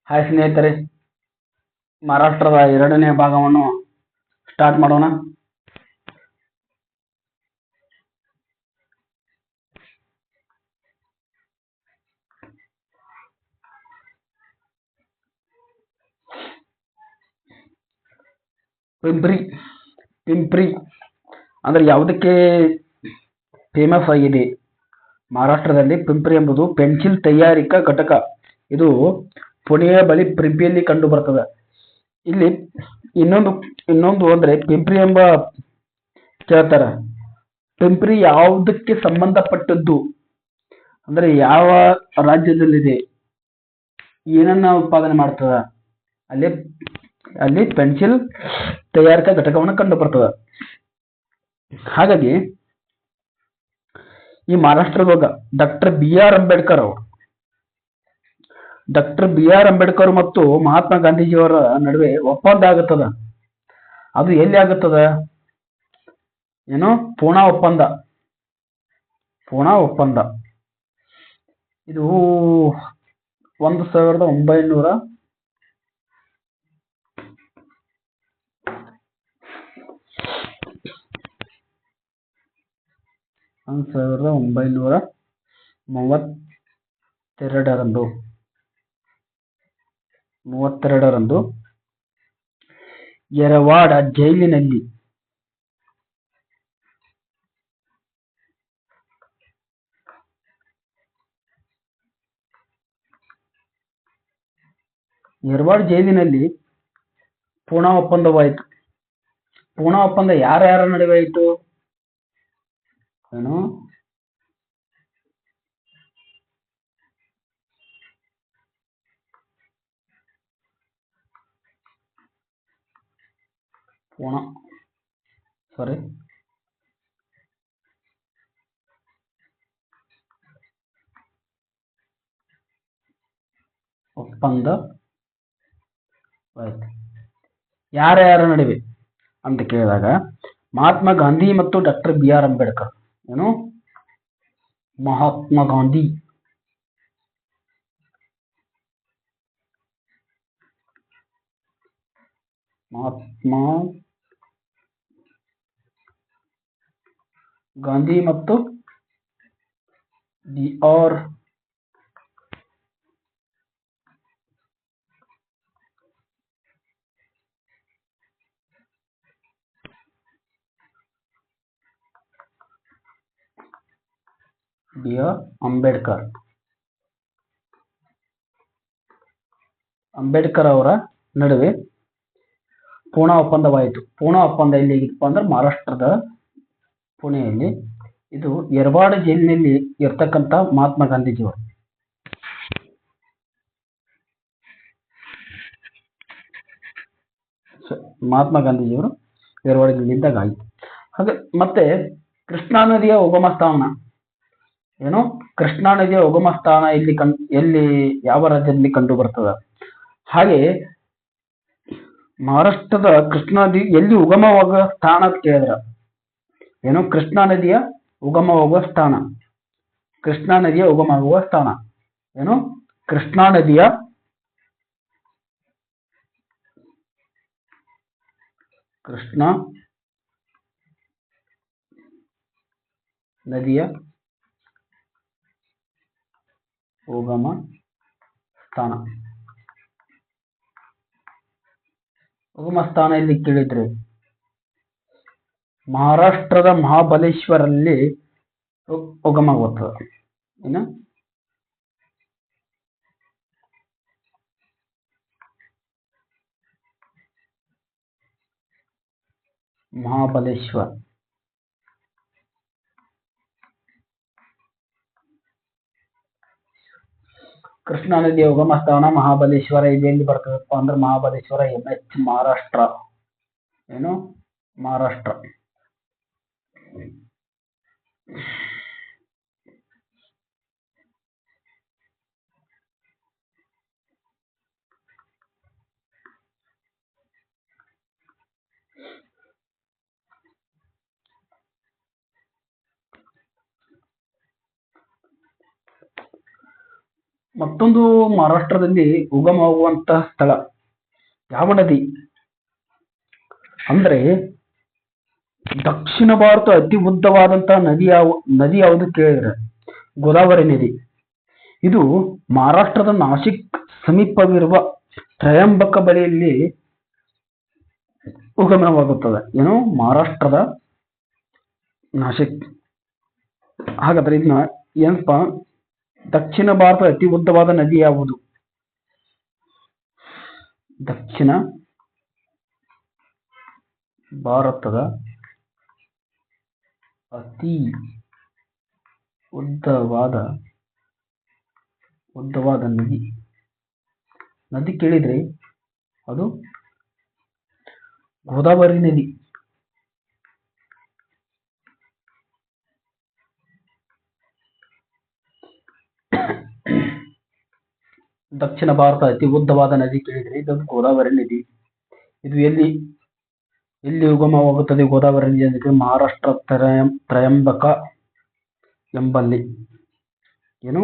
Hi ಸ್ನೇಹಿತರೆ, ಮಹಾರಾಷ್ಟ್ರದ ಎರಡನೇ ಭಾಗವನ್ನು ಸ್ಟಾರ್ಟ್ ಮಾಡೋಣ. ಪಿಂಪ್ರಿ ಅಂದ್ರೆ ಯಾವುದಕ್ಕೆ ಫೇಮಸ್ ಆಗಿದೆ? ಮಹಾರಾಷ್ಟ್ರದಲ್ಲಿ ಪಿಂಪ್ರಿ ಎಂಬುದು ಪೆನ್ಸಿಲ್ ತಯಾರಿಕಾ ಘಟಕ. ಇದು ಪುಣೆಯ ಬಳಿ ಪಿಂಪ್ರಿಯಲ್ಲಿ ಕಂಡು ಬರ್ತದೆ. ಇಲ್ಲಿ ಇನ್ನೊಂದು ಅಂದ್ರೆ ಪಿಂಪ್ರಿ ಎಂಬ ಕೇಳ್ತಾರ. ಪಿಂಪ್ರಿ ಯಾವುದಕ್ಕೆ ಸಂಬಂಧಪಟ್ಟದ್ದು ಅಂದ್ರೆ ಯಾವ ರಾಜ್ಯದಲ್ಲಿದೆ, ಏನನ್ನ ಉತ್ಪಾದನೆ ಮಾಡ್ತದ, ಅಲ್ಲಿ ಪೆನ್ಸಿಲ್ ತಯಾರಿಕಾ ಘಟಕವನ್ನು ಕಂಡು ಬರ್ತದ. ಹಾಗಾಗಿ ಈ ಮಹಾರಾಷ್ಟ್ರದೊಳಗ ಡಾಕ್ಟರ್ ಬಿ ಆರ್ ಅಂಬೇಡ್ಕರ್ ಮತ್ತು ಮಹಾತ್ಮ ಗಾಂಧೀಜಿಯವರ ನಡುವೆ ಒಪ್ಪಂದ ಆಗುತ್ತದ. ಅದು ಎಲ್ಲಿ ಆಗುತ್ತದ? ಏನು? ಪೂನಾ ಒಪ್ಪಂದ. ಇದು 1900 1932ರಂದು ಯರವಾಡ ಜೈಲಿನಲ್ಲಿ ಪೂನಾ ಒಪ್ಪಂದವಾಯಿತು. ಪೂನಾ ಒಪ್ಪಂದ ಯಾರ್ಯಾರ ನಡುವೆ ಆಯಿತು? ಏನು? ಒಪ್ಪಂದ ಯಾರ್ಯಾರ ನಡುವೆ ಅಂತ ಕೇಳಿದಾಗ ಮಹಾತ್ಮ ಗಾಂಧಿ ಮತ್ತು ಡಾಕ್ಟರ್ ಬಿ ಆರ್ ಅಂಬೇಡ್ಕರ್. ಏನು? ಮಹಾತ್ಮ ಗಾಂಧಿ ಮತ್ತು ಬಿ ಆರ್ ಅಂಬೇಡ್ಕರ್ ಅವರ ನಡುವೆ ಪೂನಾ ಒಪ್ಪಂದವಾಯಿತು. ಪೂನಾ ಒಪ್ಪಂದ ಎಲ್ಲಿಗಿತ್ತಪ್ಪ ಅಂದ್ರೆ ಮಹಾರಾಷ್ಟ್ರದ ಪುಣೆಯಲ್ಲಿ. ಇದು ಯರವಾಡ ಜೈಲಿನಲ್ಲಿ ಇರ್ತಕ್ಕಂಥ ಮಹಾತ್ಮ ಗಾಂಧೀಜಿಯವರು. ಯರವಾಡ ಜೈಲಿದ್ದಾಗ ಆಯಿತು. ಹಾಗೆ ಮತ್ತೆ ಕೃಷ್ಣಾ ನದಿಯ ಉಗಮ ಸ್ಥಾನ. ಏನು? ಕೃಷ್ಣಾ ನದಿಯ ಉಗಮ ಸ್ಥಾನ ಎಲ್ಲಿ ಯಾವ ರಾಜ್ಯದಲ್ಲಿ ಕಂಡು ಬರ್ತದ? ಹಾಗೆ ಮಹಾರಾಷ್ಟ್ರದ ಕೃಷ್ಣಾ ನದಿ ಎಲ್ಲಿ ಉಗಮವಾಗುವ ಸ್ಥಾನ ಅಂತ ಕೇಳಿದ್ರ ಏನು? ಕೃಷ್ಣಾ ನದಿಯ ಉಗಮವಾಗುವ ಸ್ಥಾನ ಏನು? ಕೃಷ್ಣಾ ನದಿಯ ಉಗಮ ಸ್ಥಾನ ಎಲ್ಲಿ ಕೇಳಿದ್ರೆ ಮಹಾರಾಷ್ಟ್ರದ ಮಹಾಬಲೇಶ್ವರಲ್ಲಿ ಉಗಮವಾಗುತ್ತದೆ. ಏನು? ಮಹಾಬಲೇಶ್ವರ. ಕೃಷ್ಣಾ ನದಿಯ ಉಗಮ ಸ್ಥಾನ ಮಹಾಬಲೇಶ್ವರ. ಇದೆಲ್ಲಿ ಬರ್ತದಪ್ಪ ಅಂದ್ರೆ ಮಹಾಬಲೇಶ್ವರ NH ಮಹಾರಾಷ್ಟ್ರ. ಏನು? ಮಹಾರಾಷ್ಟ್ರ. ಮತ್ತೊಂದು ಮಹಾರಾಷ್ಟ್ರದಲ್ಲಿ ಉಗಮವಾಗುವಂತಹ ಸ್ಥಳ ಯಾವ ನದಿ ಅಂದ್ರೆ ದಕ್ಷಿಣ ಭಾರತ ಅತಿ ಉದ್ದವಾದಂತಹ ನದಿ ಯಾವುದು ಕೇಳಿದ್ರೆ ಗೋದಾವರಿ ನದಿ. ಇದು ಮಹಾರಾಷ್ಟ್ರದ ನಾಸಿಕ್ ಸಮೀಪವಿರುವ ತ್ರಯಂಬಕ ಬಳಿಯಲ್ಲಿ ಉಗಮನವಾಗುತ್ತದೆ. ಏನು ಮಹಾರಾಷ್ಟ್ರದ ನಾಸಿಕ್. ಹಾಗಾದ್ರೆ ಇದನ್ನ ಏನಪ್ಪ, ದಕ್ಷಿಣ ಭಾರತದ ಅತಿ ಉದ್ದವಾದ ನದಿ ಯಾವುದು? ದಕ್ಷಿಣ ಭಾರತದ ಅತಿ ಉದ್ದವಾದ ನದಿ ಕೇಳಿದ್ರೆ ಅದು ಗೋದಾವರಿ ನದಿ. ದಕ್ಷಿಣ ಭಾರತ ಅತಿ ಉದ್ದವಾದ ನದಿ ಕೇಳಿದ್ರೆ ಇದು ಗೋದಾವರಿ ನದಿ. ಇದು ಎಲ್ಲಿ ಉಗಮವಾಗುತ್ತದೆ ಗೋದಾವರಿ ನದಿ? ಮಹಾರಾಷ್ಟ್ರ ತ್ರಯಂಬಕ ಎಂಬಲ್ಲಿ. ಏನು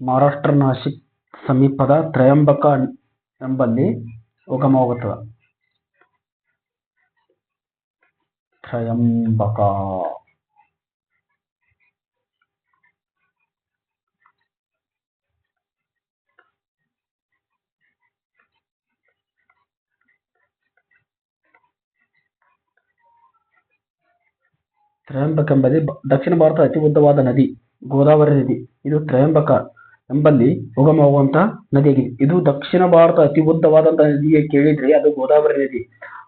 ಮಹಾರಾಷ್ಟ್ರ ನಾಸಿಕ್ ಸಮೀಪದ ತ್ರಯಂಬಕ ಎಂಬಲ್ಲಿ ಉಗಮವಾಗುತ್ತದೆ. ತ್ರಯಂಬಕ. ತ್ರಯಂಬಕ ಎಂಬಲ್ಲಿ ದಕ್ಷಿಣ ಭಾರತದ ಅತಿ ಉದ್ದವಾದ ನದಿ ಗೋದಾವರಿ ನದಿ. ಇದು ತ್ರಯಂಬಕ ಎಂಬಲ್ಲಿ ಉಗಮವಾಗುವಂತಹ ನದಿಯಾಗಿದೆ. ಇದು ದಕ್ಷಿಣ ಭಾರತ ಅತಿ ಉದ್ದವಾದಂತಹ ನದಿಗೆ ಕೇಳಿದ್ರೆ ಅದು ಗೋದಾವರಿ ನದಿ.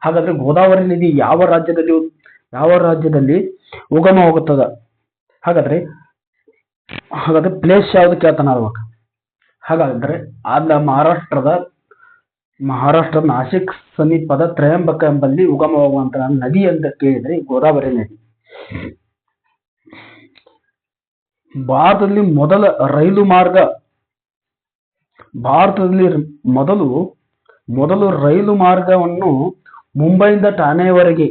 ಹಾಗಾದ್ರೆ ಗೋದಾವರಿ ನದಿ ಯಾವ ರಾಜ್ಯದಲ್ಲಿ ಉಗಮವಾಗುತ್ತದ? ಹಾಗಾದ್ರೆ ಪ್ಲೇಸ್ ಯಾವ್ದು ಕೇಳ್ತಾನ ಅಲ್ವಾಗ. ಹಾಗಾದ್ರೆ ಮಹಾರಾಷ್ಟ್ರದ ನಾಸಿಕ್ ಸಮೀಪದ ತ್ರಯಂಬಕ ಎಂಬಲ್ಲಿ ಉಗಮವಾಗುವಂತಹ ನದಿ ಅಂತ ಕೇಳಿದ್ರೆ ಗೋದಾವರಿ ನದಿ. ಭಾರತದಲ್ಲಿ ಮೊದಲು ರೈಲು ಮಾರ್ಗವನ್ನು ಮುಂಬೈಯಿಂದ ಠಾಣೆವರೆಗೆ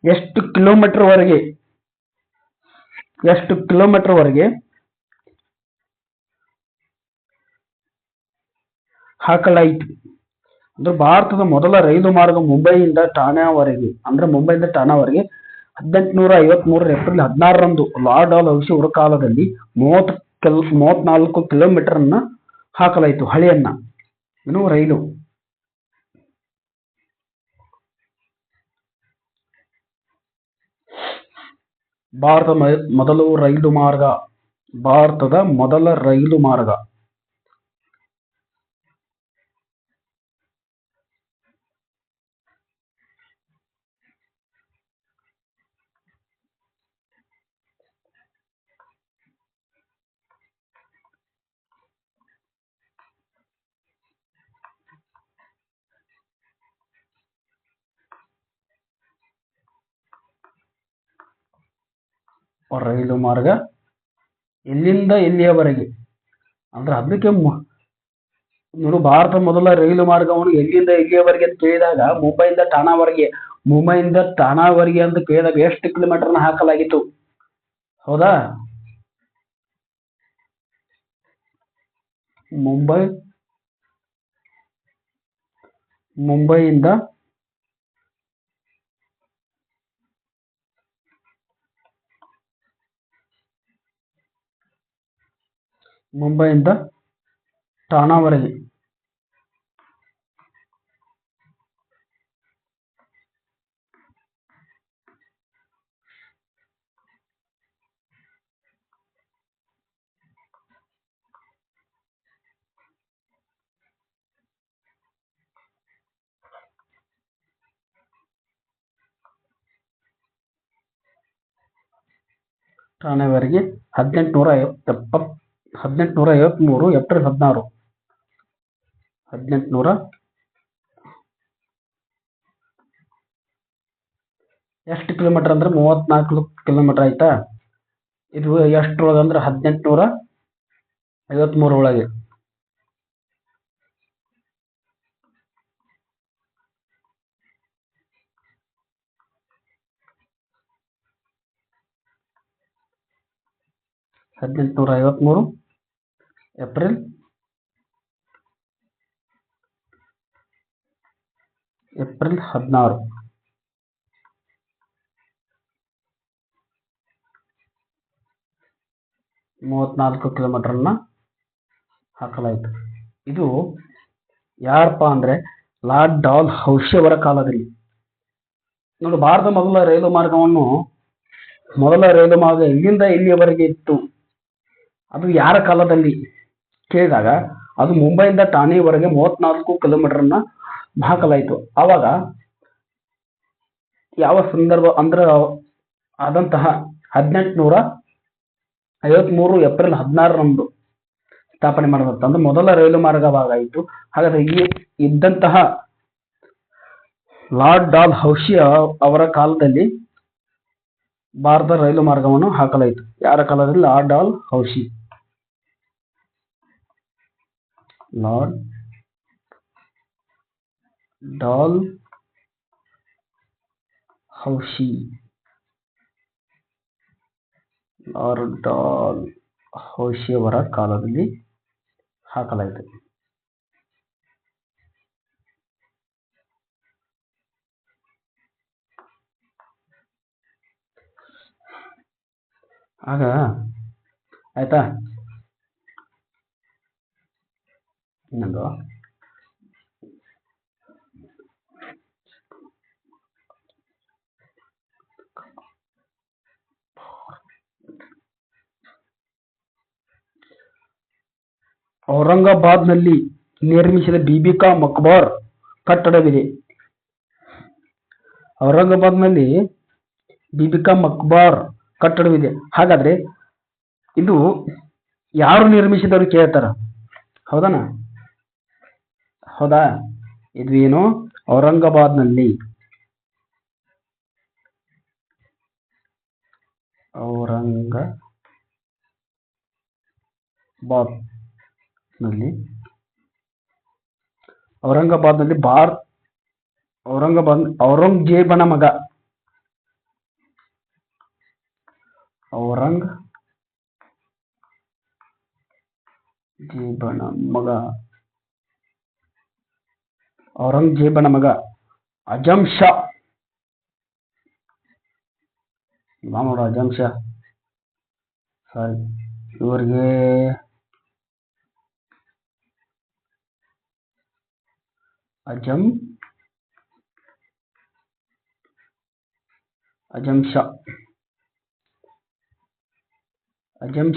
ಎಷ್ಟು ಕಿಲೋಮೀಟರ್ ವರೆಗೆ ಹಾಕಲಾಯಿತು? ಅಂದ್ರೆ ಭಾರತದ ಮೊದಲ ರೈಲು ಮಾರ್ಗ ಮುಂಬೈಯಿಂದ ಠಾಣೆವರೆಗೆ 1853 ಏಪ್ರಿಲ್ 16ರಂದು ಲಾರ್ಡ್ ಡಲ್ಹೌಸಿ ಕಾಲದಲ್ಲಿ 34 ಕಿಲೋಮೀಟರ್ ಅನ್ನ ಹಾಕಲಾಯಿತು ಹಳಿಯನ್ನ. ಏನು ರೈಲು. ಭಾರತದ ಮೊದಲ ರೈಲು ಮಾರ್ಗ ಎಲ್ಲಿಂದ ಎಲ್ಲಿಯವರೆಗೆ ಅಂದ್ರೆ ಅದಕ್ಕೆ ನೋಡು, ಭಾರತ ಮೊದಲ ರೈಲು ಮಾರ್ಗವನ್ನು ಎಲ್ಲಿಂದ ಎಲ್ಲಿಯವರೆಗೆ ಅಂತ ಕೇಳಿದಾಗ ಮುಂಬೈಯಿಂದ ಠಾಣಾವರೆಗೆ ಅಂತ ಕೇಳಿದಾಗ ಎಷ್ಟು ಕಿಲೋಮೀಟರ್ನ ಹಾಕಲಾಗಿತ್ತು? ಹೌದಾ? ಮುಂಬೈಯಿಂದ ಠಾಣಾವರೆಗೆ ಠಾಣೆವರೆಗೆ 1853 ಏಪ್ರಿಲ್ 16. ಎಷ್ಟು ಕಿಲೋಮೀಟರ್ ಅಂದ್ರೆ 34 ಕಿಲೋಮೀಟರ್ ಆಯ್ತಾ? ಇದು ಎಷ್ಟರೊಳಗೆ ಅಂದ್ರೆ 1853 ಒಳಗೆ. 1853 ಏಪ್ರಿಲ್ 16 34 ಕಿಲೋಮೀಟರ್ನ ಹಾಕಲಾಯಿತು. ಇದು ಯಾರಪ್ಪ ಅಂದ್ರೆ ಲಾರ್ಡ್ ಡಾಲ್ ಹೌಸಿ ಅವರ ಕಾಲದಲ್ಲಿ. ನೋಡಿ, ಭಾರತದ ಮೊದಲ ರೈಲು ಮಾರ್ಗ ಇಲ್ಲಿಂದ ಇಲ್ಲಿಯವರೆಗೆ ಇತ್ತು, ಅದು ಯಾರ ಕಾಲದಲ್ಲಿ ಕೇಳಿದಾಗ ಅದು ಮುಂಬೈಯಿಂದ ಠಾಣೆವರೆಗೆ 34 ಕಿಲೋಮೀಟರ್ನ ಹಾಕಲಾಯಿತು. ಆವಾಗ ಯಾವ ಸಂದರ್ಭ ಅಂದ್ರೆ ಆದಂತಹ 1853 ಏಪ್ರಿಲ್ 16ರಂದು ಸ್ಥಾಪನೆ ಮಾಡಲಾಯಿತು. ಅಂದ್ರೆ ಮೊದಲ ರೈಲು ಮಾರ್ಗವಾಗಾಯಿತು. ಹಾಗಾದ್ರೆ ಈ ಇದ್ದಂತಹ ಲಾರ್ಡ್ ಡಾಲ್ ಹೌಸಿ ಅವರ ಕಾಲದಲ್ಲಿ ಭಾರತ ರೈಲು ಮಾರ್ಗವನ್ನು ಹಾಕಲಾಯಿತು. ಯಾರ ಕಾಲದಲ್ಲಿ? Lord Dalhousie. Lord Dalhousie. Lord Dalhousie ಅವರ ಕಾಲದಲ್ಲಿ ಹಾಕಲಾಯಿತು. ಆಗ ಆಯ್ತಾ, ಇನ್ನೊಂದು ಔರಂಗಾಬಾದ್ನಲ್ಲಿ ನಿರ್ಮಿಸಿದ ಬೀಬಿ ಕಾ ಮಕ್ಬಾರ್ ಕಟ್ಟಡವಿದೆ. ಔರಂಗಾಬಾದ್ನಲ್ಲಿ ಬೀಬಿ ಕಾ ಮಕ್ಬಾರ್ ಕಟ್ಟಡವಿದೆ. ಹಾಗಾದ್ರೆ ಇದು ಯಾರು ನಿರ್ಮಿಸಿದರು ಕೇಳ್ತಾರ, ಹೌದಾ? ಇದು ಏನು? ಔರಂಗಾಬಾದ್ನಲ್ಲಿ ಔರಂಗಜೇಬನ ಮಗ ಅಜಂ ಶಾ. ಇವರಿಗೆ ಅಜಂ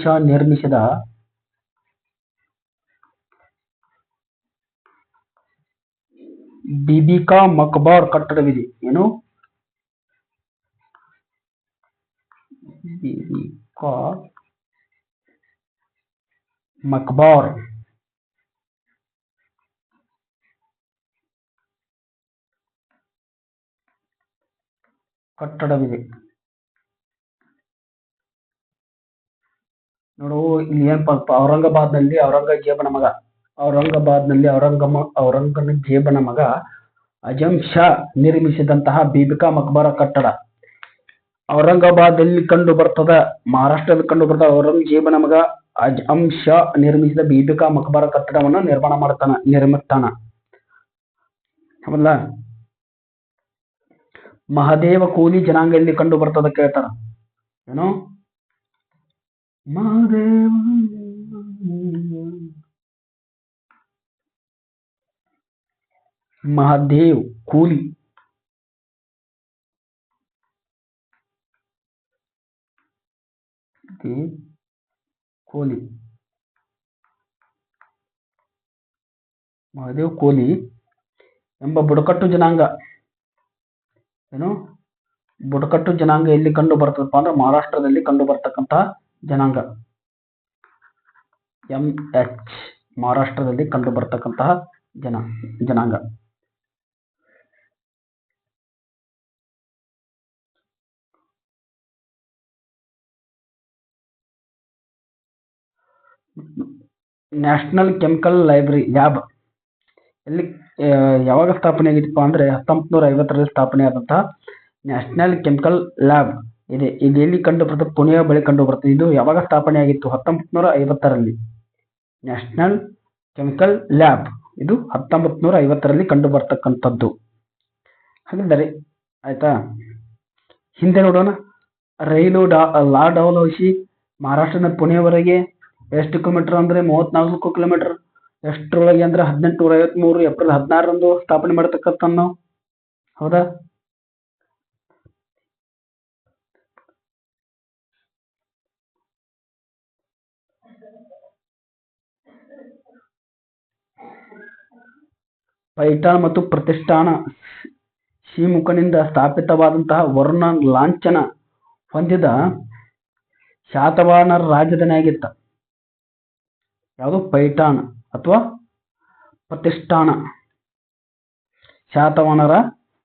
ಶಾ ನಿರ್ಮಿಸಿದ ಬೀಬಿ ಕಾ ಮಕ್ಬಾರ್ ಕಟ್ಟಡವಿದೆ. ಏನು? ಬೀಬಿ ಕಾ ಮಕ್ಬಾರ್ ಕಟ್ಟಡವಿದೆ. ನೋಡು, ಇಲ್ಲಿ ಏನ್ ಔರಂಗಾಬಾದ್ನಲ್ಲಿ ಔರಂಗಜೇಬನ ಮಗ ಅಜಂ ಶಾ ನಿರ್ಮಿಸಿದಂತಹ ಬೀಬಿ ಕಾ ಮಕ್ಬಾರ ಕಟ್ಟಡ ಔರಂಗಾಬಾದಲ್ಲಿ ಕಂಡು ಬರ್ತದ, ಮಹಾರಾಷ್ಟ್ರದಲ್ಲಿ ಕಂಡು ಬರ್ತದ. ಔರಂಗಜೇಬನ ಮಗ ಅಜಂ ಶಾ ನಿರ್ಮಿಸಿದ ಬೀಬಿ ಕಾ ಮಕ್ಬಾರ ಕಟ್ಟಡವನ್ನು ನಿರ್ಮಿಸ್ತಾನ. ಹೌದಲ್ಲ? ಮಹದೇವ ಕೂಲಿ ಜನಾಂಗ ಇಲ್ಲಿ ಕಂಡು ಬರ್ತದ ಕೇಳ್ತಾರ. ಏನು? ಮಹದೇವ್ ಕೂಲಿ ಮಹದೇವ್ ಕೂಲಿ ಎಂಬ ಬುಡಕಟ್ಟು ಜನಾಂಗ. ಏನು? ಬುಡಕಟ್ಟು ಜನಾಂಗ ಎಲ್ಲಿ ಕಂಡು ಬರ್ತದಪ್ಪ ಅಂದ್ರೆ ಮಹಾರಾಷ್ಟ್ರದಲ್ಲಿ ಕಂಡು ಬರ್ತಕ್ಕಂತಹ ಜನಾಂಗ. ಮಹಾರಾಷ್ಟ್ರದಲ್ಲಿ ಕಂಡು ಬರ್ತಕ್ಕಂತಹ ಜನಾಂಗ. ನ್ಯಾಷನಲ್ ಕೆಮಿಕಲ್ ಲೈಬ್ರರಿ ಲ್ಯಾಬ್ ಎಲ್ಲಿ ಯಾವಾಗ ಸ್ಥಾಪನೆ ಆಗಿತ್ತಪ್ಪ ಅಂದ್ರೆ 1950ರಲ್ಲಿ ಸ್ಥಾಪನೆ ಆದಂತಹ ನ್ಯಾಷನಲ್ ಕೆಮಿಕಲ್ ಲ್ಯಾಬ್ ಇದೆ. ಇದು ಎಲ್ಲಿ ಕಂಡು ಬರ್ತದೆ? ಪುಣೆಯ ಬಳಿ ಕಂಡು ಬರ್ತದೆ. ಇದು ಯಾವಾಗ ಸ್ಥಾಪನೆ ಆಗಿತ್ತು? 1950ರಲ್ಲಿ. ನ್ಯಾಷನಲ್ ಕೆಮಿಕಲ್ ಲ್ಯಾಬ್ ಇದು 1950ರಲ್ಲಿ ಕಂಡು ಬರ್ತಕ್ಕಂಥದ್ದು. ಹಾಗಿದ್ದರೆ ಆಯ್ತಾ, ಹಿಂದೆ ನೋಡೋಣ. ರೈಲು ಲಾ ಡಾಲ್ಹೌಸಿ ಮಹಾರಾಷ್ಟ್ರದ ಪುಣೆಯವರೆಗೆ ಎಷ್ಟು ಕಿಲೋಮೀಟರ್ ಅಂದ್ರೆ 34 ಕಿಲೋಮೀಟರ್. ಎಷ್ಟರೊಳಗೆ ಅಂದ್ರೆ 1853 ಏಪ್ರಿಲ್ 16ರಂದು ಸ್ಥಾಪನೆ ಮಾಡತಕ್ಕಂಥ ನಾವು. ಹೌದಾ? ಪೈಠಾಣ ಮತ್ತು ಪ್ರತಿಷ್ಠಾನ ಶ್ರೀಮುಖನಿಂದ ಸ್ಥಾಪಿತವಾದಂತಹ ವರುಣ ಲಾಂಛನ ಹೊಂದಿದ ಶಾತವಾಹನರ ರಾಜಧಾನಿ ಆಗಿತ್ತ. ಯಾವುದು? ಪೈಠಾಣ ಅಥವಾ ಪ್ರತಿಷ್ಠಾನ ಶಾತವಾಹನರ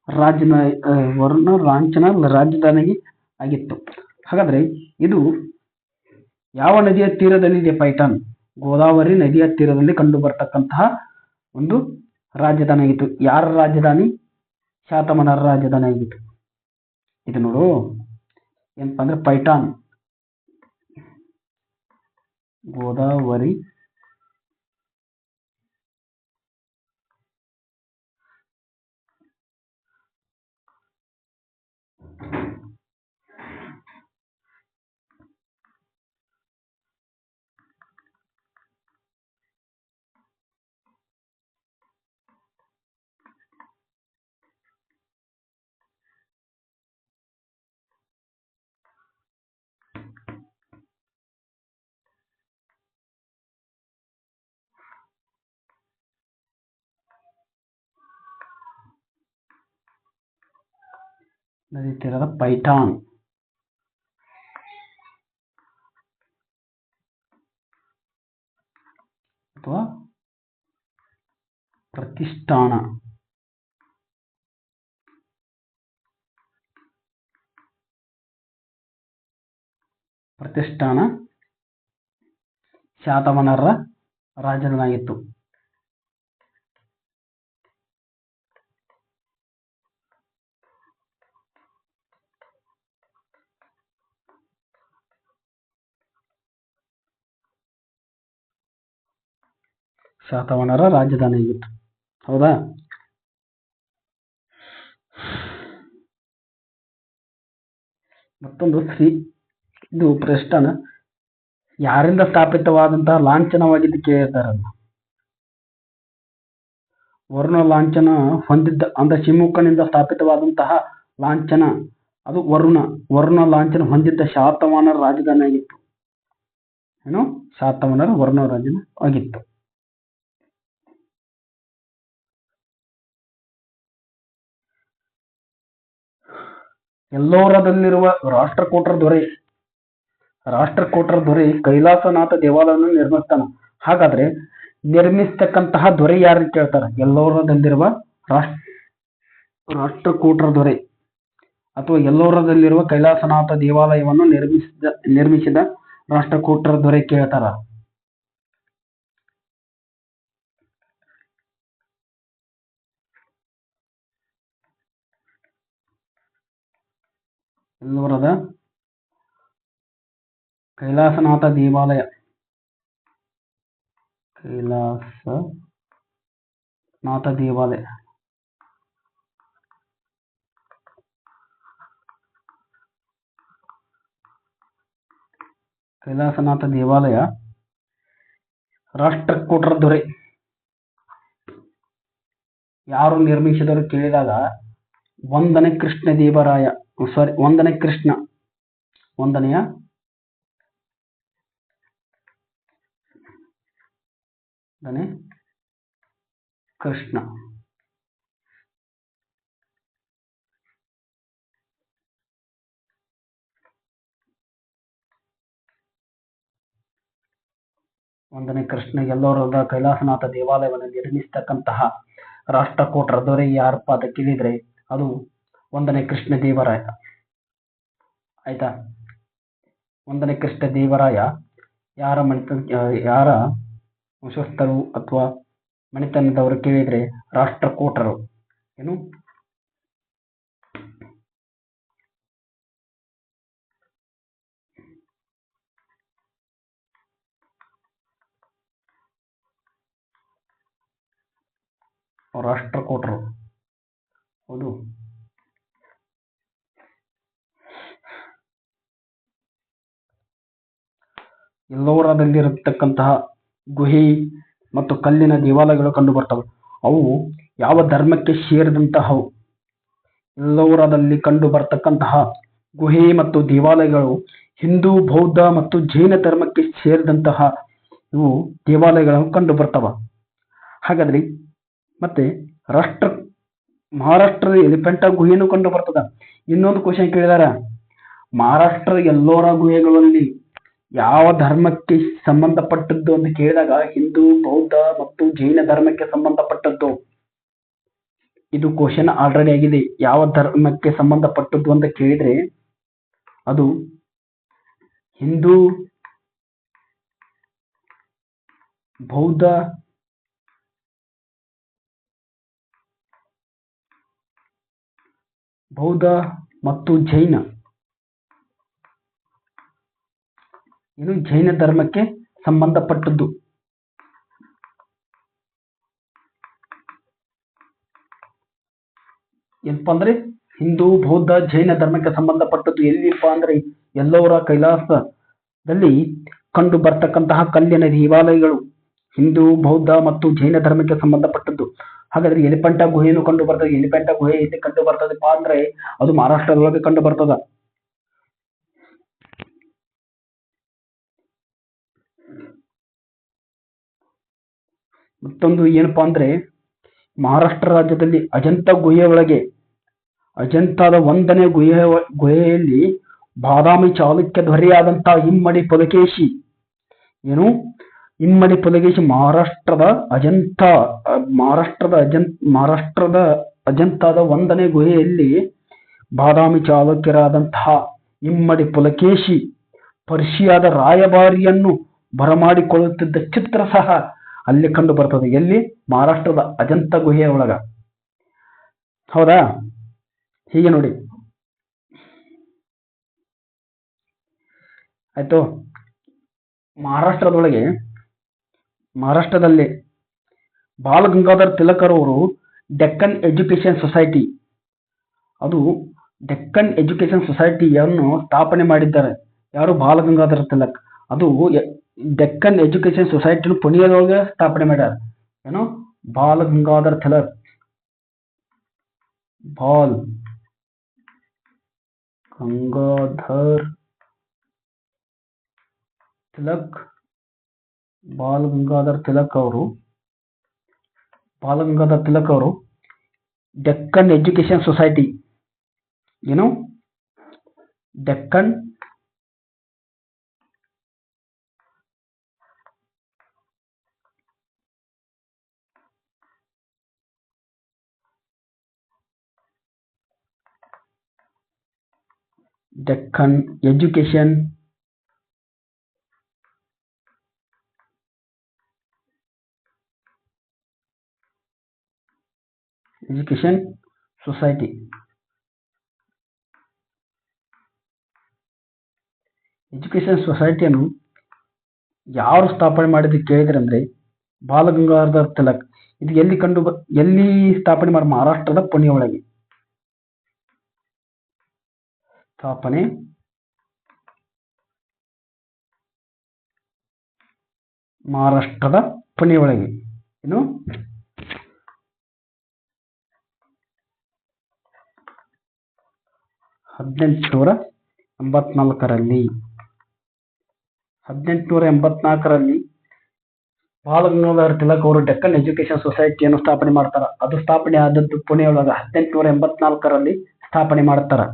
ರಾಜಧಾನಿ, ವರುಣ ಲಾಂಛನ ರಾಜಧಾನಿ ಆಗಿತ್ತು. ಹಾಗಾದ್ರೆ ಇದು ಯಾವ ನದಿಯ ತೀರದಲ್ಲಿದೆ? ಪೈಠಾಣ ಗೋದಾವರಿ ನದಿಯ ತೀರದಲ್ಲಿ ಕಂಡು ಬರ್ತಕ್ಕಂತಹ ಒಂದು ರಾಜಧಾನಿ ಆಗಿತ್ತು. ಯಾರ ರಾಜಧಾನಿ? ಶಾತವಾಹನರ ರಾಜಧಾನಿ ಆಗಿತ್ತು. ಇದು ನೋಡು ಏನಪ್ಪಾ ಅಂದ್ರೆ ಪೈಠಾಣ ಗೋದಾವರಿ ನದಿ ತೀರದ ಪೈಠಾಣ ಅಥವಾ ಪ್ರತಿಷ್ಠಾನ. ಪ್ರತಿಷ್ಠಾನ ಶಾತವಾಹನರ ರಾಜಧಾನಿ ಆಗಿತ್ತು. ಶಾತವಾಹನರ ರಾಜಧಾನಿ ಆಗಿತ್ತು. ಹೌದಾ? ಮತ್ತೊಂದು ಇದು ಪ್ರತಿಷ್ಠಾನ ಯಾರಿಂದ ಸ್ಥಾಪಿತವಾದಂತಹ ಲಾಂಛನವಾಗಿದ್ದು ಕೇಳಿರ್ತಾರಲ್ಲ. ವರುಣ ಲಾಂಛನ ಹೊಂದಿದ್ದ ಅಂದ್ರೆ ಶಿವಮೊಗ್ಗನಿಂದ ಸ್ಥಾಪಿತವಾದಂತಹ ಲಾಂಛನ ಅದು ವರುಣ ಲಾಂಛನ ಹೊಂದಿದ್ದ ಶಾತವಾಹನರ ರಾಜಧಾನಿ ಆಗಿತ್ತು. ಏನು? ಶಾತವಾಹನರ ವರುಣ ರಾಜಧಾನಿ ಆಗಿತ್ತು. ಎಲ್ಲೋರದಲ್ಲಿರುವ ರಾಷ್ಟ್ರಕೂಟರ ದೊರೆ ಕೈಲಾಸನಾಥ ದೇವಾಲಯವನ್ನು ನಿರ್ಮಿಸ್ತಾನ. ಹಾಗಾದ್ರೆ ನಿರ್ಮಿಸ್ತಕ್ಕಂತಹ ದೊರೆ ಯಾರು ಕೇಳ್ತಾರ? ಎಲ್ಲೋರದಲ್ಲಿರುವ ರಾಷ್ಟ್ರಕೂಟರ ದೊರೆ ಅಥವಾ ಎಲ್ಲೋರದಲ್ಲಿರುವ ಕೈಲಾಸನಾಥ ದೇವಾಲಯವನ್ನು ನಿರ್ಮಿಸಿದ ರಾಷ್ಟ್ರಕೂಟರ ದೊರೆ ಕೇಳ್ತಾರ. ಎಲ್ಲೋರದ ಕೈಲಾಸನಾಥ ದೇವಾಲಯ ರಾಷ್ಟ್ರಕೂಟರ ದೊರೆ ಯಾರು ನಿರ್ಮಿಸಿದರು ಕೇಳಿದಾಗ ಒಂದನೇ ಕೃಷ್ಣ ಎಲ್ಲೋರದ ಕೈಲಾಸನಾಥ ದೇವಾಲಯವನ್ನು ನಿರ್ಮಿಸತಕ್ಕಂತಹ ರಾಷ್ಟ್ರಕೂಟರ ದೊರೆ ಯಾರಪ್ಪ ಅಂತ ಕೇಳಿದ್ರೆ ಅದು ಒಂದನೇ ಕೃಷ್ಣ ದೇವರಾಯ. ಆಯ್ತಾ? ಒಂದನೇ ಕೃಷ್ಣ ದೇವರಾಯ ಯಾರ ವಂಶಸ್ಥರು ಅಥವಾ ಮನೆತನದವರು ಕೇಳಿದ್ರೆ ರಾಷ್ಟ್ರಕೂಟರು. ಏನು? ರಾಷ್ಟ್ರಕೂಟರು. ಹೌದು. ಎಲ್ಲೋರದಲ್ಲಿರತಕ್ಕಂತಹ ಗುಹೆ ಮತ್ತು ಕಲ್ಲಿನ ದೇವಾಲಯಗಳು ಕಂಡು ಬರ್ತವೆ. ಅವು ಯಾವ ಧರ್ಮಕ್ಕೆ ಸೇರಿದಂತಹವು? ಎಲ್ಲೋರದಲ್ಲಿ ಕಂಡು ಬರ್ತಕ್ಕಂತಹ ಗುಹೆ ಮತ್ತು ದೇವಾಲಯಗಳು ಹಿಂದೂ, ಬೌದ್ಧ ಮತ್ತು ಜೈನ ಧರ್ಮಕ್ಕೆ ಸೇರಿದಂತಹ ಇವು ದೇವಾಲಯಗಳು ಕಂಡು ಬರ್ತವ. ಹಾಗಾದ್ರೆ ಮತ್ತೆ ಮಹಾರಾಷ್ಟ್ರದ ಎಲಿಫೆಂಟಾ ಗುಹೆಯನ್ನು ಕಂಡು ಬರ್ತದ. ಇನ್ನೊಂದು ಕ್ವಶನ್ ಕೇಳಿದಾರ, ಮಹಾರಾಷ್ಟ್ರದ ಎಲ್ಲೋರ ಗುಹೆಗಳಲ್ಲಿ ಯಾವ ಧರ್ಮಕ್ಕೆ ಸಂಬಂಧಪಟ್ಟದ್ದು ಅಂತ ಕೇಳಿದಾಗ ಹಿಂದೂ, ಬೌದ್ಧ ಮತ್ತು ಜೈನ ಧರ್ಮಕ್ಕೆ ಸಂಬಂಧಪಟ್ಟದ್ದು. ಇದು ಕ್ವಶನ್ ಆಲ್ರೆಡಿ ಆಗಿದೆ. ಯಾವ ಧರ್ಮಕ್ಕೆ ಸಂಬಂಧಪಟ್ಟದ್ದು ಅಂತ ಕೇಳಿದ್ರೆ ಅದು ಹಿಂದೂ, ಬೌದ್ಧ ಮತ್ತು ಜೈನ ಜೈನ ಧರ್ಮಕ್ಕೆ ಸಂಬಂಧಪಟ್ಟದ್ದು. ಏನಪ್ಪಾ ಅಂದ್ರೆ ಹಿಂದೂ, ಬೌದ್ಧ, ಜೈನ ಧರ್ಮಕ್ಕೆ ಸಂಬಂಧಪಟ್ಟದ್ದು. ಎಲ್ಲಿಪ್ಪ ಅಂದ್ರೆ ಎಲ್ಲೋರ ಕೈಲಾಸದಲ್ಲಿ ಕಂಡು ಬರ್ತಕ್ಕಂತಹ ಕಲ್ಲಿನ ದೇವಾಲಯಗಳು ಹಿಂದೂ, ಬೌದ್ಧ ಮತ್ತು ಜೈನ ಧರ್ಮಕ್ಕೆ ಸಂಬಂಧಪಟ್ಟದ್ದು. ಹಾಗಾದ್ರೆ ಎಲಿಫೆಂಟಾ ಗುಹೆಯನ್ನು ಕಂಡು ಬರ್ತದೆ. ಎಲಿಫೆಂಟಾ ಗುಹೆ ಎಲ್ಲಿ ಕಂಡು ಬರ್ತದಪ್ಪ ಅಂದ್ರೆ ಅದು ಮಹಾರಾಷ್ಟ್ರದೊಳಗೆ ಕಂಡು ಬರ್ತದ. ಮತ್ತೊಂದು ಏನಪ್ಪಾ ಅಂದ್ರೆ ಮಹಾರಾಷ್ಟ್ರ ರಾಜ್ಯದಲ್ಲಿ ಅಜಂತಾ ಗುಹೆಯ ಒಳಗೆ, ಅಜಂತಾದ 1ನೇ ಗುಹೆಯಲ್ಲಿ ಬಾದಾಮಿ ಚಾಲುಕ್ಯ ದೊರೆಯಾದಂತಹ ಇಮ್ಮಡಿ ಪುಲಕೇಶಿ ಮಹಾರಾಷ್ಟ್ರದ ಅಜಂತಾದ 1ನೇ ಗುಹೆಯಲ್ಲಿ ಬಾದಾಮಿ ಚಾಲುಕ್ಯರಾದಂತಹ ಇಮ್ಮಡಿ ಪುಲಕೇಶಿ ಪರ್ಷಿಯಾದ ರಾಯಭಾರಿಯನ್ನು ಬರಮಾಡಿಕೊಳ್ಳುತ್ತಿದ್ದ ಚಿತ್ರ ಸಹ ಅಲ್ಲಿ ಕಂಡು ಬರ್ತದೆ. ಎಲ್ಲಿ? ಮಹಾರಾಷ್ಟ್ರದ ಅಜಂತಾ ಗುಹೆಯ ಒಳಗ. ಹೌದಾ? ಹೀಗೆ ನೋಡಿ ಆಯ್ತು. ಮಹಾರಾಷ್ಟ್ರದಲ್ಲಿ ಬಾಲಗಂಗಾಧರ್ ತಿಲಕರ್ ಅವರು Deccan Education Society, Deccan Education ಸೊಸೈಟಿಯನ್ನು ಸ್ಥಾಪನೆ ಮಾಡಿದ್ದಾರೆ. ಯಾರು? ಬಾಲಗಂಗಾಧರ್ ತಿಲಕ್. ಅದು ಡೆಕ್ಕನ್ ಎಜುಕೇಶನ್ ಸೊಸೈಟಿ ಪುಣೆಯೊಳಗೆ ಸ್ಥಾಪನೆ ಮಾಡ್ಯಾರ. ಏನು? ಬಾಲಗಂಗಾಧರ್ ತಿಲಕ್. ಬಾಲಗಂಗಾಧರ್ ತಿಲಕ್ ಅವರು Deccan Education Society, Deccan Education Society. Education ಸೊಸೈಟಿಯನ್ನು ಯಾರು ಸ್ಥಾಪನೆ ಮಾಡಿದ್ದು ಕೇಳಿದ್ರೆ ಅಂದ್ರೆ ಬಾಲಗಂಗಾಧರ್ ತಿಲಕ್. ಇದು ಎಲ್ಲಿ ಸ್ಥಾಪನೆ ಮಾಡಿ? ಮಹಾರಾಷ್ಟ್ರದ ಪುಣೆ ಒಳಗೆ ಸ್ಥಾಪನೆ ಮಹಾರಾಷ್ಟ್ರದ ಪುಣೆ ಒಳಗೆ. ಏನು? 1884ರಲ್ಲಿ ಬಾಲಗಂಗಾಧರ್ ತಿಲಕ್ ಅವರು ಡೆಕ್ಕನ್ ಎಜುಕೇಶನ್ ಸೊಸೈಟಿಯನ್ನು ಸ್ಥಾಪನೆ ಮಾಡ್ತಾರ. ಅದು ಸ್ಥಾಪನೆ ಆದದ್ದು ಪುಣೆಯೊಳಗ 1884ರಲ್ಲಿ ಸ್ಥಾಪನೆ ಮಾಡ್ತಾರ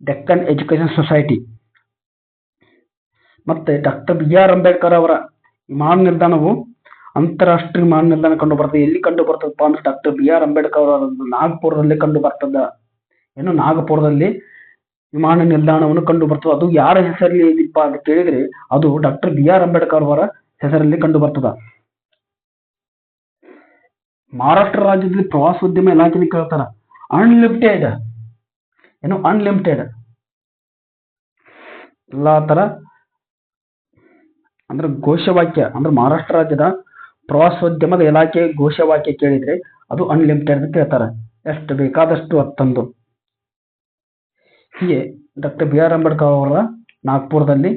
ಡೆಕ್ಕನ್ ಎಜುಕೇಶನ್ ಸೊಸೈಟಿ. ಮತ್ತೆ ಡಾಕ್ಟರ್ BR ಅಂಬೇಡ್ಕರ್ ಅವರ ವಿಮಾನ ನಿಲ್ದಾಣವು ಅಂತಾರಾಷ್ಟ್ರೀಯ ವಿಮಾನ ನಿಲ್ದಾಣ ಕಂಡು ಬರ್ತದೆ. ಎಲ್ಲಿ ಕಂಡು ಬರ್ತದಪ್ಪ ಅಂದ್ರೆ ಡಾಕ್ಟರ್ BR ಅಂಬೇಡ್ಕರ್ ಅವರ ನಾಗಪುರದಲ್ಲಿ ಕಂಡು ಬರ್ತದ. ನಾಗಪುರದಲ್ಲಿ ವಿಮಾನ ನಿಲ್ದಾಣವನ್ನು ಕಂಡು ಬರ್ತದೆ. ಅದು ಯಾರ ಹೆಸರಲ್ಲಿ ಇದೀಪ ಅಂತ ಕೇಳಿದ್ರೆ ಅದು ಡಾಕ್ಟರ್ BR ಅಂಬೇಡ್ಕರ್ ಅವರ ಹೆಸರಲ್ಲಿ ಕಂಡು ಬರ್ತದ. ಮಹಾರಾಷ್ಟ್ರ ರಾಜ್ಯದಲ್ಲಿ ಪ್ರವಾಸೋದ್ಯಮ ಇಲಾಖೆ ಕೇಳ್ತಾರ. ಅನ್ಲಿಮಿಟೆಡ್ ಎಲ್ಲಾ ತರ ಅಂದ್ರೆ ಘೋಷವಾಕ್ಯ ಅಂದ್ರೆ ಮಹಾರಾಷ್ಟ್ರ ರಾಜ್ಯದ ಪ್ರವಾಸೋದ್ಯಮದ ಇಲಾಖೆ ಘೋಷವಾಕ್ಯ ಕೇಳಿದ್ರೆ ಅದು ಅನ್ಲಿಮಿಟೆಡ್ ಅಂತ ಹೇಳ್ತಾರೆ. ಎಷ್ಟು ಬೇಕಾದಷ್ಟು ತಂದು. ಹೀಗೆ ಡಾಕ್ಟರ್ ಬಿ ಆರ್ ಅಂಬೇಡ್ಕರ್ ಅವರ ನಾಗ್ಪುರದಲ್ಲಿ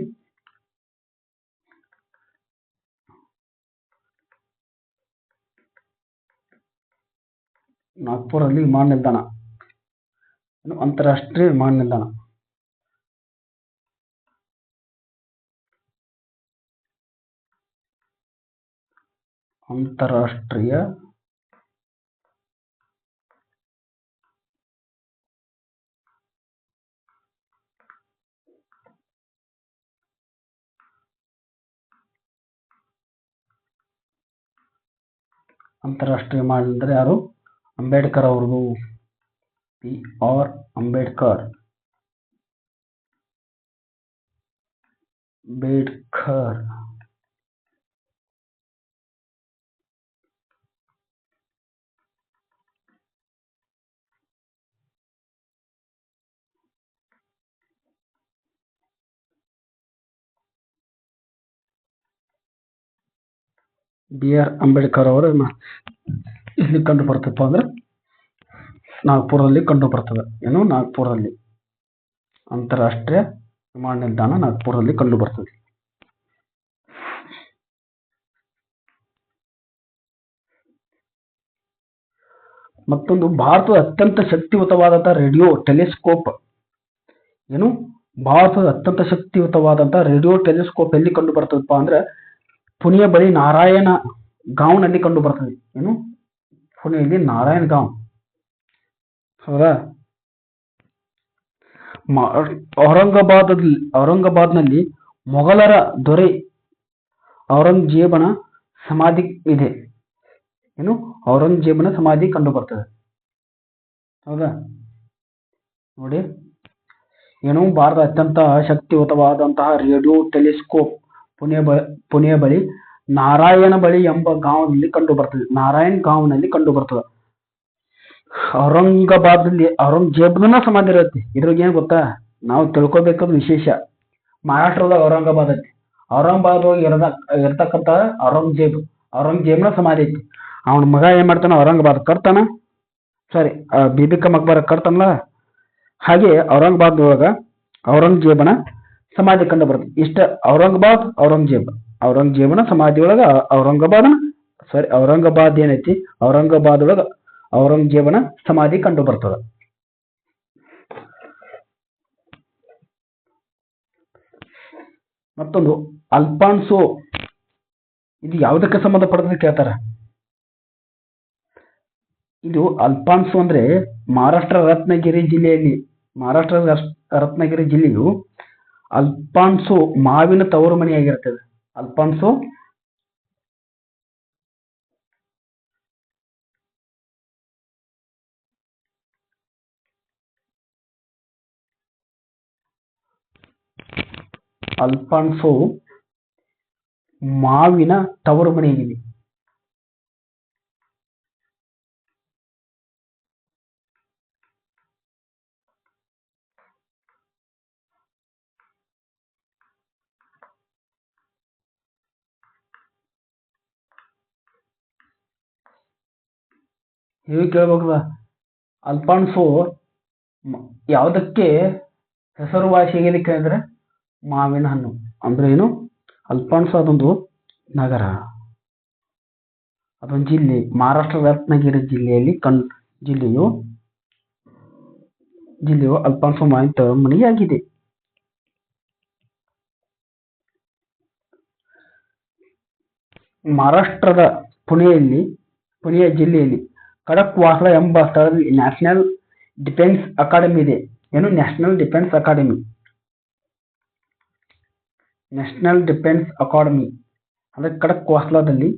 ವಿಮಾನ ನಿಲ್ದಾಣ, ಅಂತಾರಾಷ್ಟ್ರೀಯ ವಿಮಾನ ನಿಲ್ದಾಣ. ಅಂತಾರಾಷ್ಟ್ರೀಯ ವಿಮಾನ ನಿಲ್ದಾಣ ಯಾರು? ಅಂಬೇಡ್ಕರ್ ಅವ್ರದ್ದು. B R Ambedkar. B R Ambedkar ಅವರು ಇಲ್ಲಿ ಕಂಡು ಬರ್ತಪ್ಪ ಅಂದ್ರೆ ನಾಗ್ಪುರದಲ್ಲಿ ಕಂಡು ಬರ್ತದೆ. ಏನು? ನಾಗ್ಪುರದಲ್ಲಿ ಅಂತಾರಾಷ್ಟ್ರೀಯ ವಿಮಾನ ನಿಲ್ದಾಣ ನಾಗ್ಪುರದಲ್ಲಿ ಕಂಡು ಬರ್ತದೆ. ಮತ್ತೊಂದು, ಭಾರತದ ಅತ್ಯಂತ ಶಕ್ತಿಯುತವಾದಂತಹ ರೇಡಿಯೋ ಟೆಲಿಸ್ಕೋಪ್. ಏನು? ಭಾರತದ ಅತ್ಯಂತ ಶಕ್ತಿಯುತವಾದಂತಹ ರೇಡಿಯೋ ಟೆಲಿಸ್ಕೋಪ್ ಎಲ್ಲಿ ಕಂಡು ಬರ್ತದಪ್ಪ ಅಂದ್ರೆ ಪುಣೆಯ ಬಳಿ ನಾರಾಯಣ ಗಾಂವ್ನಲ್ಲಿ ಕಂಡು ಬರ್ತದೆ. ಏನು? ಪುಣೆಯಲ್ಲಿ ನಾರಾಯಣ ಗಾಂವ್. ಹೌದಾ? ಔರಂಗಾಬಾದ್ನಲ್ಲಿ ಮೊಘಲರ ದೊರೆ ಔರಂಗಜೇಬನ ಸಮಾಧಿ ಇದೆ. ಏನು? ಔರಂಗಜೇಬನ ಸಮಾಧಿ ಕಂಡು ಬರ್ತದೆ. ಹೌದಾ? ನೋಡಿ, ಏನು? ಭಾರತದ ಅತ್ಯಂತ ಶಕ್ತಿಯುತವಾದಂತಹ ರೇಡಿಯೋ ಟೆಲಿಸ್ಕೋಪ್ ಪುಣೆಯ ಬಳಿ ನಾರಾಯಣ ಬಳಿ ಎಂಬ ಗಾಂವ್ನಲ್ಲಿ ಕಂಡು ಬರ್ತದೆ. ನಾರಾಯಣ್ ಗಾಂವ್ನಲ್ಲಿ ಕಂಡು ಬರ್ತದೆ. ಔರಂಗಾಬಾದ್ನಲ್ಲಿ ಔರಂಗಜೇಬನ ಸಮಾಧಿ ಇರುತ್ತೆ. ಇದ್ರಾಗ ಏನ್ ಗೊತ್ತಾ, ನಾವು ತಿಳ್ಕೊಬೇಕಾದ ವಿಶೇಷ, ಮಹಾರಾಷ್ಟ್ರದ ಔರಂಗಾಬಾದ್ ಐತಿ. ಔರಂಗಾಬಾದ್ ಇರ್ತಕ್ಕಂತ ಔರಂಗಜೇಬನ ಸಮಾಧಿ ಐತಿ. ಅವನ ಮಗ ಏನ್ ಮಾಡ್ತಾನ? ಔರಂಗಾಬಾದ್ ಕಟ್ತಾನ. ಸಾರಿ, ಬಿಬಿಕ ಮಕ್ಬರ ಕಟ್ತಾನಲ್ಲ, ಹಾಗೆ ಔರಂಗಾಬಾದ್ ಒಳಗ ಔರಂಗಜೇಬನ ಸಮಾಧಿ ಕಂಡು ಬರ್ತದೆ. ಇಷ್ಟ ಔರಂಗಜೇಬನ ಸಮಾಧಿ ಒಳಗ ಔರಂಗಾಬಾದ್ ಏನೈತಿ, ಔರಂಗಾಬಾದ್ ಒಳಗ ಔರಂಗಜೇಬನ ಸಮಾಧಿ ಕಂಡು ಬರ್ತದ. ಮತ್ತೊಂದು, ಅಲ್ಫಾನ್ಸೋ, ಇದು ಯಾವುದಕ್ಕೆ ಸಂಬಂಧಪಟ್ಟಂತೆ ಕೇಳ್ತಾರ. ಇದು ಅಲ್ಫಾನ್ಸೋ ಅಂದ್ರೆ ಮಹಾರಾಷ್ಟ್ರ ರತ್ನಗಿರಿ ಜಿಲ್ಲೆಯು ಅಲ್ಫಾನ್ಸೋ ಮಾವಿನ ತವರು ಮನೆಯಾಗಿರ್ತದೆ. ಅಲ್ಫಾನ್ಸೋ ಮಾವಿನ ತವರು ಮನೆಯಾಗಿದೆ. ಹೇಗೆ ಕೇಳ್ಬೇಕಲ್ಲ, ಅಲ್ಫಾನ್ಸೋ ಯಾವುದಕ್ಕೆ ಹೆಸರುವಾಸಿಯಾಗಿದೆ ಕೇಳಿದ್ರೆ ಮಾವಿನ ಹಣ್ಣು. ಅಂದ್ರೆ ಏನು? ಅಲ್ಫಾನ್ಸೋ ಅದೊಂದು ನಗರ, ಅದೊಂದು ಜಿಲ್ಲೆ. ಮಹಾರಾಷ್ಟ್ರ ರತ್ನಗಿರಿ ಜಿಲ್ಲೆಯು ಅಲ್ಫಾನ್ಸೋ ಮಾವಿನ ತವರು ಮನೆಯಾಗಿದೆ. ಮಹಾರಾಷ್ಟ್ರದ ಪುಣೆಯ ಜಿಲ್ಲೆಯಲ್ಲಿ ಖಡಕ್ವಾಸ್ಲಾ ಎಂಬ ಸ್ಥಳದಲ್ಲಿ ನ್ಯಾಷನಲ್ ಡಿಫೆನ್ಸ್ ಅಕಾಡೆಮಿ ಇದೆ. ಏನು? ನ್ಯಾಷನಲ್ ಡಿಫೆನ್ಸ್ ಅಕಾಡೆಮಿ ಅಂದ್ರೆ ಖಡಕ್ವಾಸ್ಲಾದಲ್ಲಿ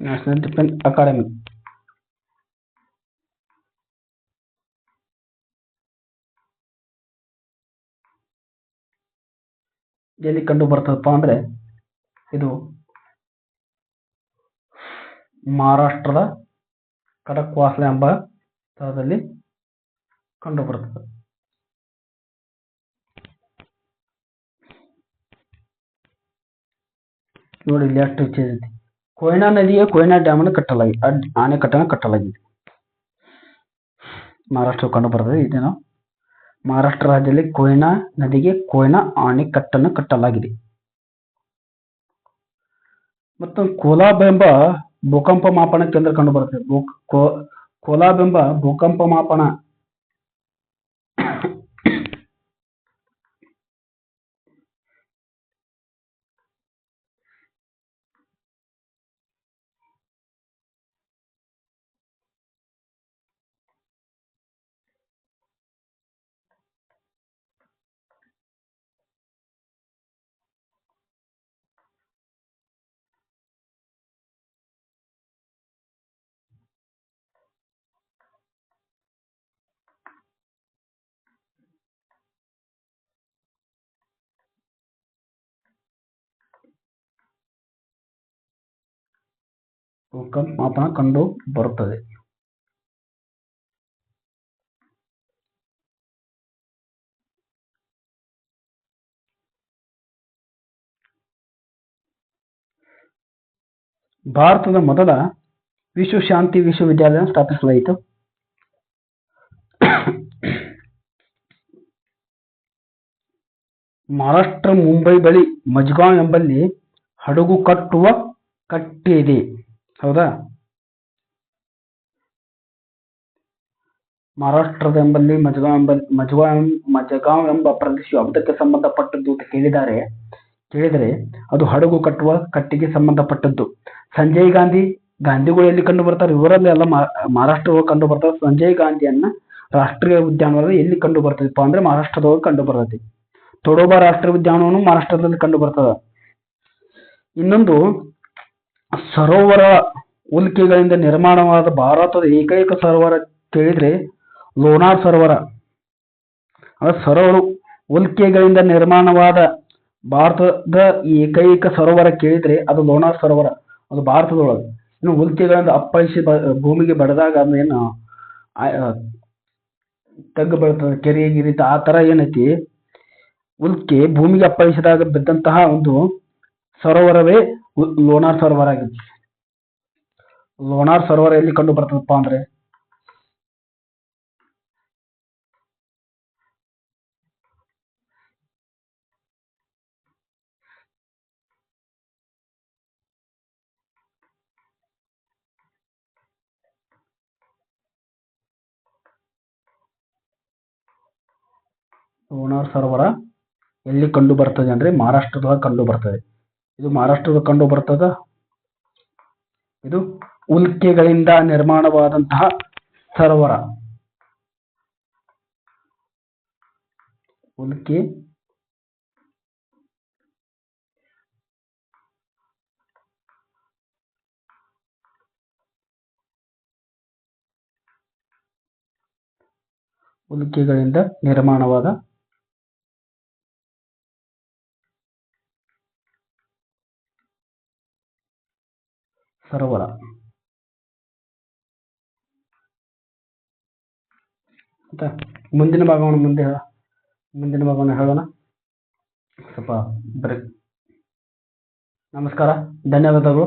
ನ್ಯಾಷನಲ್ ಡಿಫೆನ್ಸ್ ಅಕಾಡೆಮಿ ಎಲ್ಲಿ ಕಂಡು ಬರ್ತದಪ್ಪ ಅಂದ್ರೆ ಇದು ಮಹಾರಾಷ್ಟ್ರದ ಖಡಕ್ವಾಸ್ಲೆ ಎಂಬ ಸ್ಥಳದಲ್ಲಿ ಕಂಡು ಬರ್ತದೆ. ನೋಡಿ ಇಲ್ಲಿ ಎಷ್ಟು ಹೆಚ್ಚಿದೆ. ಕೊಯ್ನಾ ನದಿಗೆ ಕೊಯ್ನಾ ಡ್ಯಾಮ್ ಅನ್ನು ಕಟ್ಟಲಾಗಿದೆ, ಅಣೆಕಟ್ಟನ್ನು ಕಟ್ಟಲಾಗಿದೆ. ಮಹಾರಾಷ್ಟ್ರ ಕಂಡು ಬರ್ತದೆ. ಇದೇನು ಮಹಾರಾಷ್ಟ್ರ ರಾಜ್ಯದಲ್ಲಿ ಕೊಯ್ನಾ ನದಿಗೆ ಕೊಯ್ನಾ ಅಣೆಕಟ್ಟನ್ನು ಕಟ್ಟಲಾಗಿದೆ. ಮತ್ತು ಕೋಲಾಬ್ ಎಂಬ ಭೂಕಂಪ ಮಾಪನ ಕೇಂದ್ರ ಕಂಡು ಬರ್ತದೆ. ಕೋಲಾಬ್ ಎಂಬ ಭೂಕಂಪ ಮಾಪನ ಮಾಪನ ಕಂಡು ಬರುತ್ತದೆ. ಭಾರತದ ಮೊದಲ ವಿಶ್ವ ಶಾಂತಿ ವಿಶ್ವವಿದ್ಯಾಲಯ ಸ್ಥಾಪಿಸಲಾಯಿತು. ಮಹಾರಾಷ್ಟ್ರ ಮುಂಬೈ ಬಳಿ ಮಜ್ಗಾಂವ್ ಎಂಬಲ್ಲಿ ಹಡಗು ಕಟ್ಟುವ ಕಟ್ಟೆ ಇದೆ. ಹೌದಾ? ಮಹಾರಾಷ್ಟ್ರದ ಎಂಬಲ್ಲಿ ಮಜಗಾಂವ್ ಎಂಬ ಪ್ರದೇಶವು ಯಾವುದಕ್ಕೆ ಸಂಬಂಧಪಟ್ಟದ್ದು ಅಂತ ಕೇಳಿದರೆ ಅದು ಹಡಗು ಕಟ್ಟುವ ಕಟ್ಟಿಗೆ ಸಂಬಂಧಪಟ್ಟದ್ದು. ಸಂಜಯ್ ಗಾಂಧಿಗಳು ಎಲ್ಲಿ ಕಂಡು ಬರ್ತಾರೆ? ಇವರಲ್ಲಿ ಎಲ್ಲ ಮಹಾರಾಷ್ಟ್ರದೊಳಗೆ ಕಂಡು ಬರ್ತಾರೆ. ಸಂಜಯ್ ಗಾಂಧಿಯನ್ನ ರಾಷ್ಟ್ರೀಯ ಉದ್ಯಾನವನ ಎಲ್ಲಿ ಕಂಡು ಬರ್ತದಪ್ಪ ಅಂದ್ರೆ ಮಹಾರಾಷ್ಟ್ರದೊಳಗೆ ಕಂಡು ಬರ್ತದೆ. ತೊಡೋಬಾ ರಾಷ್ಟ್ರೀಯ ಉದ್ಯಾನವನ ಮಹಾರಾಷ್ಟ್ರದಲ್ಲಿ ಕಂಡು ಬರ್ತದ. ಇನ್ನೊಂದು ಸರೋವರ ಉಲ್ಕೆಗಳಿಂದ ನಿರ್ಮಾಣವಾದ ಭಾರತದ ಏಕೈಕ ಸರೋವರ ಕೇಳಿದ್ರೆ ಲೋನಾರ್ ಸರೋವರ. ಸರೋವರ ಉಲ್ಕೆಗಳಿಂದ ನಿರ್ಮಾಣವಾದ ಭಾರತದ ಏಕೈಕ ಸರೋವರ ಕೇಳಿದ್ರೆ ಅದು ಲೋನಾರ್ ಸರೋವರ, ಅದು ಭಾರತದೊಳಗೆ. ಇನ್ನು ಉಲ್ಕೆಗಳಿಂದ ಅಪ್ಪಳಿಸಿ ಭೂಮಿಗೆ ಬಡದಾಗ ಅದೇನು ತಗ್ಗು ಬೀಳ್ತದೆ, ಕೆರೆ ಗಿರಿ ಆ ತರ ಏನೈತಿ, ಉಲ್ಕೆ ಭೂಮಿಗೆ ಅಪ್ಪಳಿಸಿದಾಗ ಬಿದ್ದಂತಹ ಒಂದು ಸರೋವರವೇ ಲೋನಾರ್ ಸರೋವರ ಆಗಿದೆ. ಲೋನಾರ್ ಸರೋವರ ಎಲ್ಲಿ ಕಂಡು ಬರ್ತದಪ್ಪ ಅಂದ್ರೆ ಲೋನಾರ್ ಸರೋವರ ಎಲ್ಲಿ ಕಂಡು ಬರ್ತದೆ ಅಂದ್ರೆ ಮಹಾರಾಷ್ಟ್ರದೊಳಗೆ ಕಂಡು ಬರ್ತದೆ. ಇದು ಮಹಾರಾಷ್ಟ್ರದಲ್ಲಿ ಕಂಡು ಬರ್ತದ. ಇದು ಉಲ್ಕೆಗಳಿಂದ ನಿರ್ಮಾಣವಾದಂತಹ ಸರೋವರ. ಉಲ್ಕೆಗಳಿಂದ ನಿರ್ಮಾಣವಾದ ಸರೋವರ. ಮುಂದಿನ ಭಾಗವನ್ನು ಹೇಳೋಣ. ಸ್ವಲ್ಪ ಬ್ರೇಕ್. ನಮಸ್ಕಾರ, ಧನ್ಯವಾದಗಳು.